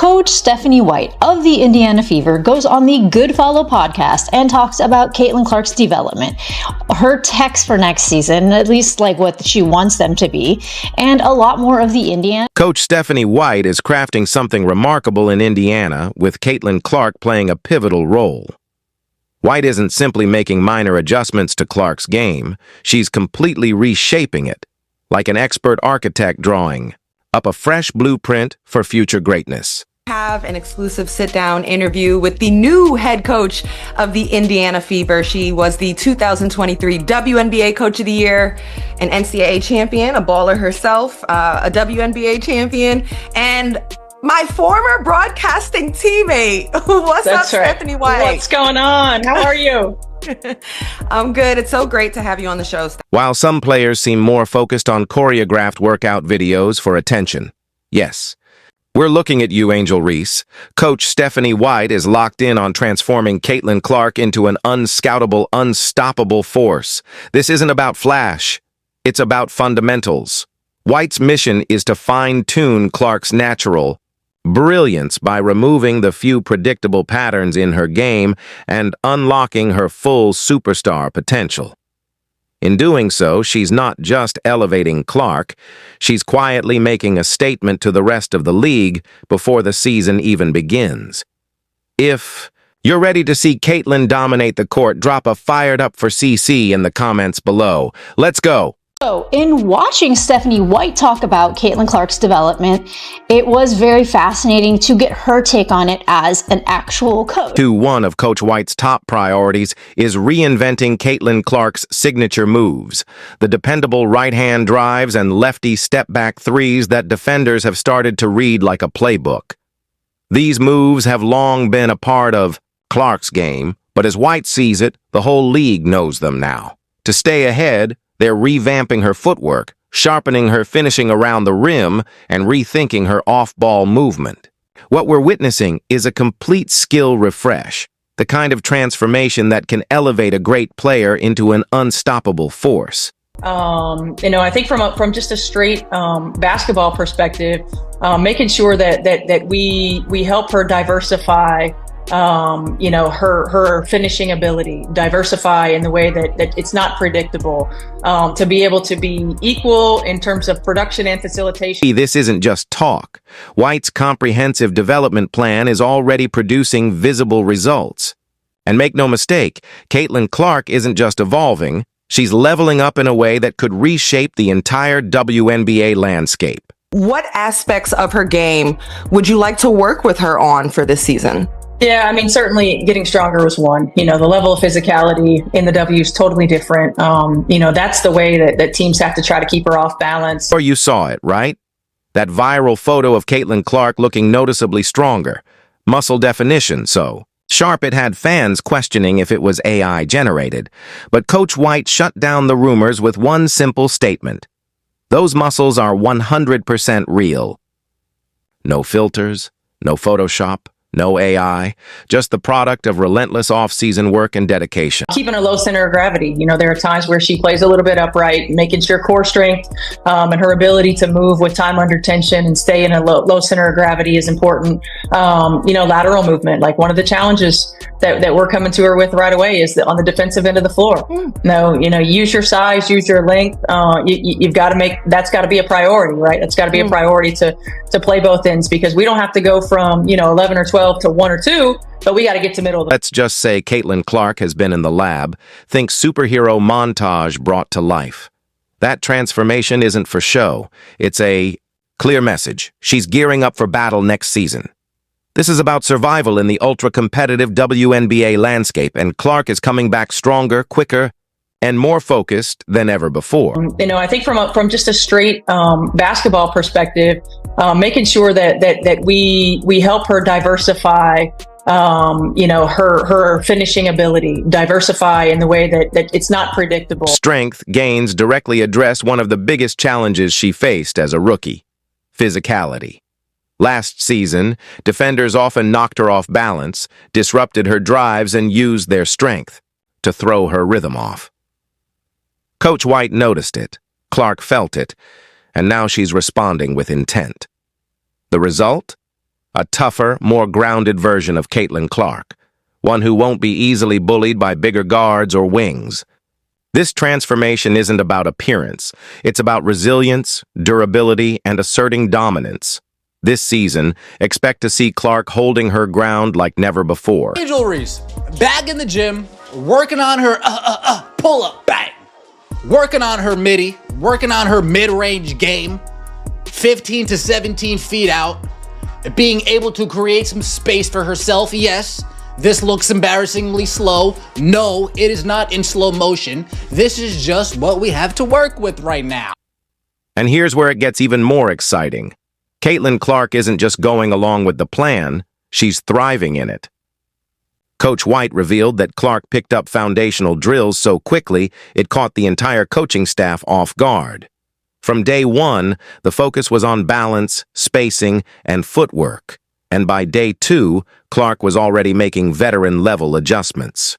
Coach Stephanie White of the Indiana Fever goes on the Good Follow podcast and talks about Caitlin Clark's development, her techs for next season, at least like what she wants them to be, and a lot more of the Indiana. Coach Stephanie White is crafting something remarkable in Indiana, with Caitlin Clark playing a pivotal role. White isn't simply making minor adjustments to Clark's game, she's completely reshaping it, like an expert architect drawing up a fresh blueprint for future greatness. Have an exclusive sit-down interview with the new head coach of the Indiana Fever. She was the 2023 WNBA Coach of the Year, an NCAA champion, a baller herself, a WNBA champion, and my former broadcasting teammate. What's up, Stephanie White? What's going on? How are you? I'm good. It's so great to have you on the show. While some players seem more focused on choreographed workout videos for attention, yes, we're looking at you, Angel Reese. Coach Stephanie White is locked in on transforming Caitlin Clark into an unscoutable, unstoppable force. This isn't about flash. It's about fundamentals. White's mission is to fine-tune Clark's natural brilliance by removing the few predictable patterns in her game and unlocking her full superstar potential. In doing so, she's not just elevating Clark, she's quietly making a statement to the rest of the league before the season even begins. If you're ready to see Caitlin dominate the court, drop a fired up for CC in the comments below. Let's go! So, in watching Stephanie White talk about Caitlin Clark's development, it was very fascinating to get her take on it as an actual coach. One of Coach White's top priorities is reinventing Caitlin Clark's signature moves, the dependable right-hand drives and lefty step-back threes that defenders have started to read like a playbook. These moves have long been a part of Clark's game, but as White sees it, the whole league knows them now. To stay ahead, they're revamping her footwork, sharpening her finishing around the rim, and rethinking her off-ball movement. What we're witnessing is a complete skill refresh, the kind of transformation that can elevate a great player into an unstoppable force. I think from just a straight basketball perspective, making sure that we help her diversify her finishing ability, diversify in the way that it's not predictable, to be able to be equal in terms of production and facilitation. This isn't just talk. White's comprehensive development plan is already producing visible results. And make no mistake, Caitlin Clark isn't just evolving, she's leveling up in a way that could reshape the entire WNBA landscape. What aspects of her game would you like to work with her on for this season? Yeah, I mean, certainly getting stronger was one. The level of physicality in the W is totally different. That's the way that teams have to try to keep her off balance. Or you saw it, right? That viral photo of Caitlin Clark looking noticeably stronger. Muscle definition, so sharp it had fans questioning if it was AI generated. But Coach White shut down the rumors with one simple statement. Those muscles are 100% real. No filters, no Photoshop. No AI, just the product of relentless off-season work and dedication. Keeping a low center of gravity. There are times where she plays a little bit upright, making sure core strength and her ability to move with time under tension and stay in a low center of gravity is important. Lateral movement, like one of the challenges that we're coming to her with right away is on the defensive end of the floor. Use your size, use your length. You've got to that's got to be a priority, right? That's got to be a priority to play both ends, because we don't have to go from, 11 or 12 to 1 or 2, but we got to get to middle. Let's just say Caitlin Clark has been in the lab. Think superhero montage brought to life. That transformation isn't for show. It's a clear message. She's gearing up for battle next season. This is about survival in the ultra-competitive WNBA landscape, and Clark is coming back stronger, quicker, and more focused than ever before. I think from just a straight basketball perspective, making sure that we help her diversify, her finishing ability, diversify in the way that it's not predictable. Strength gains directly address one of the biggest challenges she faced as a rookie: physicality. Last season, defenders often knocked her off balance, disrupted her drives, and used their strength to throw her rhythm off. Coach White noticed it, Clark felt it, and now she's responding with intent. The result? a tougher, more grounded version of Caitlin Clark, one who won't be easily bullied by bigger guards or wings. This transformation isn't about appearance. It's about resilience, durability, and asserting dominance. This season, expect to see Clark holding her ground like never before. Angel Reese, back in the gym, working on her pull-up, bang. Working on her midi, working on her mid-range game, 15 to 17 feet out, being able to create some space for herself. Yes, this looks embarrassingly slow. No, it is not in slow motion. This is just what we have to work with right now. And here's where it gets even more exciting. Caitlin Clark isn't just going along with the plan, she's thriving in it. Coach White revealed that Clark picked up foundational drills so quickly it caught the entire coaching staff off guard. From day one, the focus was on balance, spacing, and footwork. And by day 2, Clark was already making veteran-level adjustments.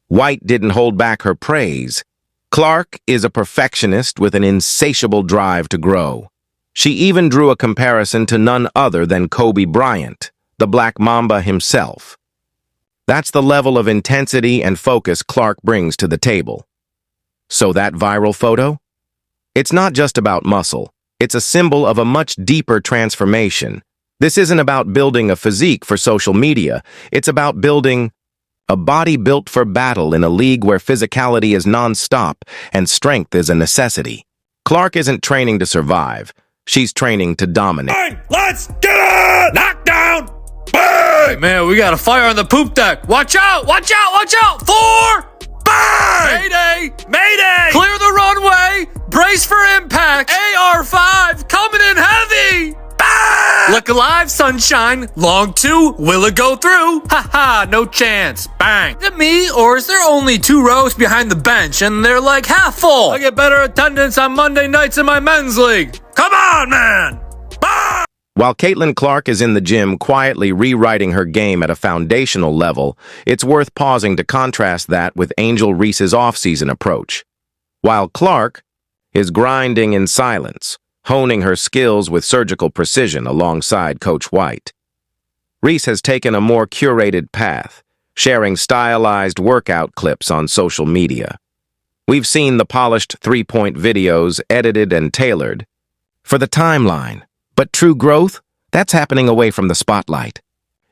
White didn't hold back her praise. Clark is a perfectionist with an insatiable drive to grow. She even drew a comparison to none other than Kobe Bryant, the Black Mamba himself. That's the level of intensity and focus Clark brings to the table. So that viral photo? It's not just about muscle. It's a symbol of a much deeper transformation. This isn't about building a physique for social media. It's about building a body built for battle in a league where physicality is non-stop and strength is a necessity. Clark isn't training to survive. She's training to dominate. Bang! Let's get it! Knockdown! Bang! Man, we got a fire on the poop deck. Watch out! Watch out! Watch out! 4! Bang! Mayday! Mayday! Clear the runway! Brace for impact! AR-5 coming in heavy! Bang! Look alive, sunshine! Long 2, will it go through? Haha, no chance. Bang! Is it me, or is there only 2 rows behind the bench and they're like half full? I get better attendance on Monday nights in my men's league. Come on, man! Bang! While Caitlin Clark is in the gym quietly rewriting her game at a foundational level, it's worth pausing to contrast that with Angel Reese's off-season approach. While Clark is grinding in silence, honing her skills with surgical precision alongside Coach White, Reese has taken a more curated path, sharing stylized workout clips on social media. We've seen the polished 3-point videos edited and tailored for the timeline. But true growth, that's happening away from the spotlight.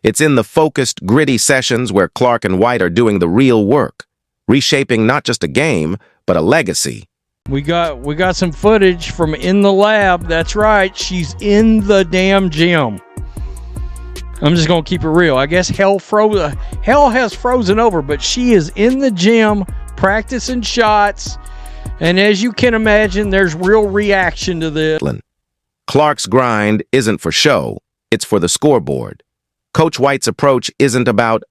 It's in the focused, gritty sessions where Clark and White are doing the real work, reshaping not just a game, but a legacy. We got some footage from in the lab. That's right. She's in the damn gym. I'm just going to keep it real. I guess hell has frozen over, but she is in the gym practicing shots. And as you can imagine, there's real reaction to this. Clark's grind isn't for show, it's for the scoreboard. Coach White's approach isn't about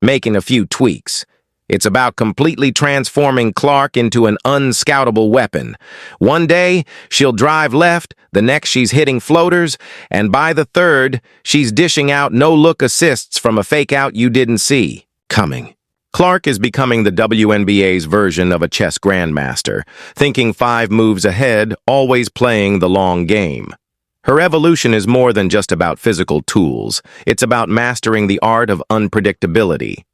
making a few tweaks. It's about completely transforming Clark into an unscoutable weapon. One day, she'll drive left, the next she's hitting floaters, and by the third, she's dishing out no-look assists from a fake-out you didn't see coming. Clark is becoming the WNBA's version of a chess grandmaster, thinking 5 moves ahead, always playing the long game. Her evolution is more than just about physical tools. It's about mastering the art of unpredictability.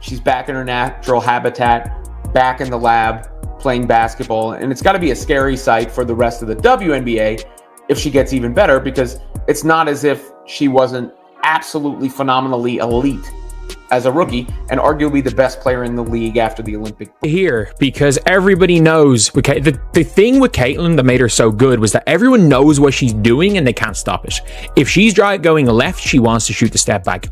She's back in her natural habitat, back in the lab, playing basketball, and it's got to be a scary sight for the rest of the WNBA if she gets even better, because it's not as if she wasn't absolutely phenomenally elite as a rookie and arguably the best player in the league after the Olympic. Here, because everybody knows, the thing with Caitlin that made her so good was that everyone knows what she's doing and they can't stop it. If she's going left, she wants to shoot the step back.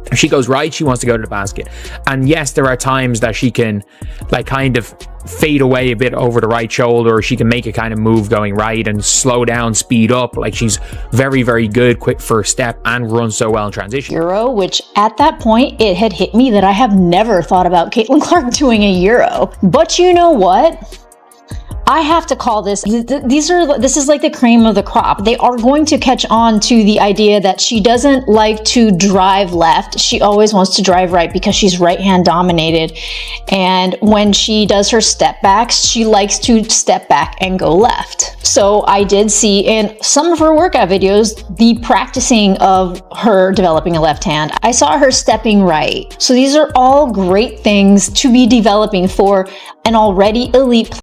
If she goes right, she wants to go to the basket. And yes, there are times that she can kind of fade away a bit over the right shoulder, or she can make a kind of move going right and slow down, speed up. She's very, very good, quick first step, and runs so well in transition. Euro, which at that point, it had hit me that I have never thought about Caitlin Clark doing a Euro. But you know what? I have to call this, this is like the cream of the crop. They are going to catch on to the idea that she doesn't like to drive left. She always wants to drive right because she's right-hand dominated. And when she does her step backs, she likes to step back and go left. So I did see in some of her workout videos, the practicing of her developing a left hand. I saw her stepping right. So these are all great things to be developing for an already elite